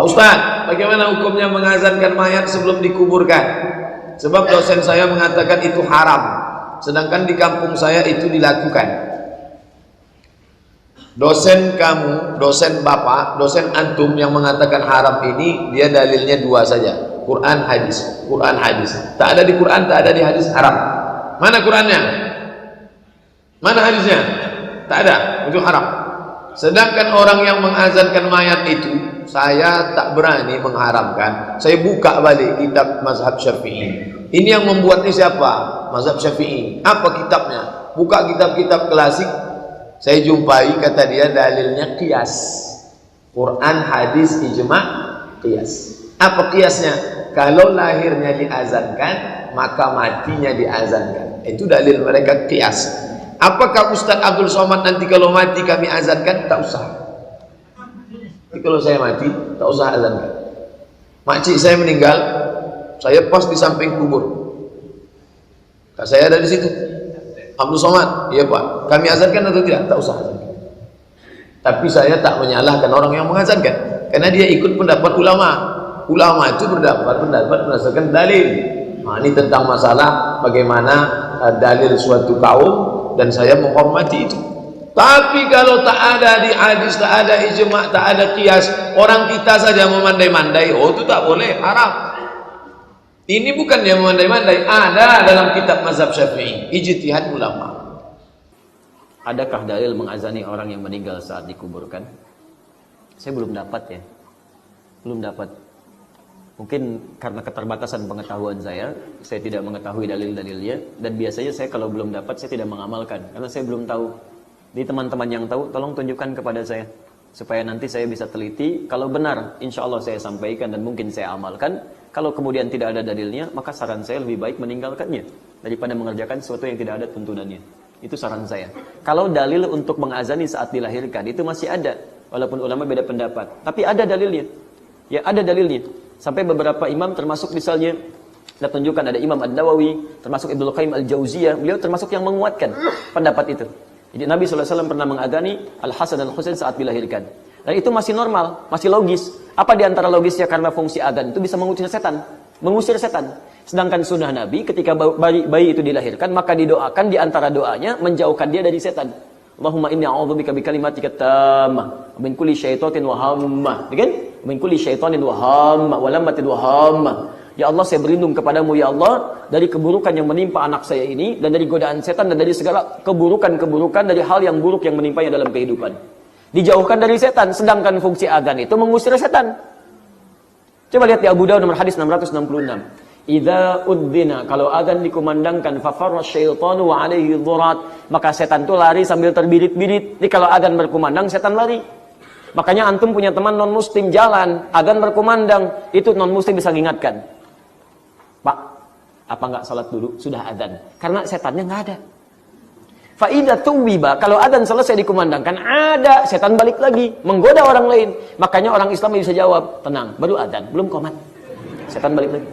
Ustaz, bagaimana hukumnya mengazankan mayat sebelum dikuburkan? Sebab dosen saya mengatakan itu haram, sedangkan di kampung saya itu dilakukan. Dosen kamu, dosen bapak, dosen antum yang mengatakan haram ini, dia dalilnya dua saja, Quran hadis. Quran hadis, tak ada di Quran, tak ada di hadis, haram. Mana Qurannya? Mana hadisnya? Tak ada, itu haram. Sedangkan orang yang mengazankan mayat itu, saya tak berani mengharamkan. Saya buka balik kitab mazhab Syafi'i. Ini yang membuatnya siapa? Mazhab Syafi'i. Apa kitabnya? Buka kitab-kitab klasik, saya jumpai, kata dia dalilnya qiyas. Quran, hadis, ijma', qiyas. Apa qiyasnya? Kalau lahirnya diazankan, maka matinya diazankan. Itu dalil mereka qiyas. Apakah Ustaz Abdul Somad nanti kalau mati kami azankan? Tak usah. Jadi kalau saya mati, tak usah azankan. Makcik saya meninggal, saya pas di samping kubur. Kak saya ada di situ. Abdul Somad, iya Pak, kami azankan atau tidak? Tak usah azankan. Tapi saya tak menyalahkan orang yang mengazankan, karena dia ikut pendapat ulama. Ulama itu pendapat berdasarkan dalil. Nah, ini tentang masalah bagaimana dalil suatu kaum, dan saya menghormati itu. Tapi kalau tak ada di hadis, tak ada ijma', tak ada qiyas, orang kita saja memandai-mandai, oh itu tak boleh, haram. Ini bukan dia memandai-mandai, ada dalam kitab mazhab Syafi'i, ijtihad ulama. Adakah dalil mengazani orang yang meninggal saat dikuburkan? Saya belum dapat ya. Belum dapat. Mungkin karena keterbatasan pengetahuan saya tidak mengetahui dalil-dalilnya, dan biasanya saya kalau belum dapat saya tidak mengamalkan karena saya belum tahu. Di teman-teman yang tahu, tolong tunjukkan kepada saya supaya nanti saya bisa teliti. Kalau benar, insya Allah saya sampaikan dan mungkin saya amalkan. Kalau kemudian tidak ada dalilnya, maka saran saya lebih baik meninggalkannya daripada mengerjakan sesuatu yang tidak ada tuntunannya. Itu saran saya. Kalau dalil untuk mengazani saat dilahirkan itu masih ada, walaupun ulama beda pendapat, tapi ada dalilnya. Ya, ada dalilnya. Sampai beberapa imam, termasuk misalnya kita tunjukkan ada Imam An-Nawawi, termasuk Ibnu Qayyim Al-Jauziyah, beliau termasuk yang menguatkan pendapat itu. Jadi Nabi SAW pernah mengazani Al-Hasan dan Husain saat dilahirkan. Dan itu masih normal, masih logis. Apa diantara logisnya? Karena fungsi adzan itu bisa mengusir setan. Mengusir setan. Sedangkan sunnah Nabi ketika bayi itu dilahirkan, maka didoakan diantara doanya menjauhkan dia dari setan. Allahumma inni a'udzubika bikalimatika tammah min kulli syaitanin wa hammah. Kan? Min kulli syaitanin wa hammah wa lammatin wa hammah. Ya Allah, saya berlindung kepadamu ya Allah dari keburukan yang menimpa anak saya ini, dan dari godaan setan, dan dari segala keburukan-keburukan, dari hal yang buruk yang menimpanya dalam kehidupan. Dijauhkan dari setan, sedangkan fungsi adzan itu mengusir setan. Coba lihat di Abu Dawud nomor hadis 666. Idza udzina, kalau adzan dikumandangkan, fafarra syaitanu wa alaihi dhurat, maka setan itu lari sambil terbirit-birit. Jadi kalau adzan berkumandang, setan lari. Makanya antum punya teman non muslim jalan, adzan berkumandang, itu non muslim bisa mengingatkan. Pak, apa enggak salat dulu? Sudah adzan. Karena setannya enggak ada. Faidah tuwiba, kalau adzan selesai dikumandangkan, ada setan balik lagi menggoda orang lain. Makanya orang Islam bisa jawab, tenang, baru adzan, belum qomat. Setan balik lagi.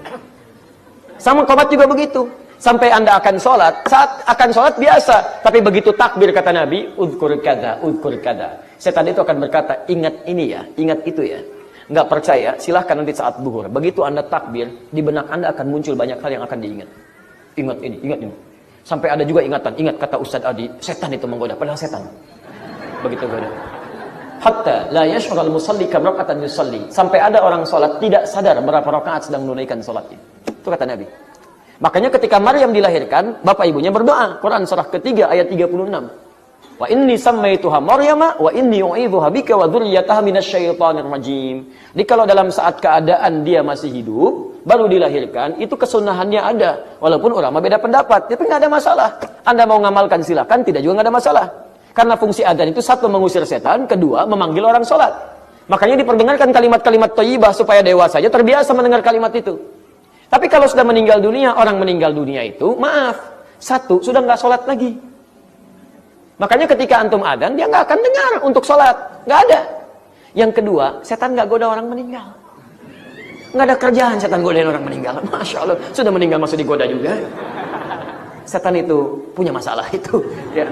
Sama qomat juga begitu. Sampai Anda akan sholat, saat akan sholat biasa, tapi begitu takbir kata Nabi, udhkur kada, udhkur kada. Setan itu akan berkata, ingat ini ya, ingat itu ya. Nggak percaya, silahkan nanti saat zuhur. Begitu Anda takbir, di benak Anda akan muncul banyak hal yang akan diingat. Ingat ini, ingat ini. Sampai ada juga ingatan, ingat kata Ustadz Adi, setan itu menggoda, padahal setan. Begitu goda. Hatta la yash'urul musalli kam raka'atan yusalli. Sampai ada orang sholat tidak sadar berapa rakaat sedang menunaikan sholatnya. Itu kata Nabi. Makanya ketika Maryam dilahirkan, bapak ibunya berdoa. Quran surah ketiga ayat 36. Wa inni sammaituha Maryama wa inni u'idzuha bika wa dzurriyyataha minasyaitonir rajim. Jadi kalau dalam saat keadaan dia masih hidup, baru dilahirkan, itu kesunahannya ada. Walaupun ulama beda pendapat, tapi nggak ada masalah. Anda mau ngamalkan silakan, tidak juga nggak ada masalah. Karena fungsi adzan itu satu mengusir setan, kedua memanggil orang sholat. Makanya diperdengarkan kalimat-kalimat thayyibah supaya dewasanya terbiasa mendengar kalimat itu. Tapi kalau sudah meninggal dunia, orang meninggal dunia itu, maaf, satu, sudah nggak sholat lagi. Makanya ketika antum adzan, dia nggak akan dengar untuk sholat. Nggak ada. Yang kedua, setan nggak goda orang meninggal. Nggak ada kerjaan setan godain orang meninggal. Masya Allah, sudah meninggal masih digoda juga. Setan itu punya masalah itu. Ya.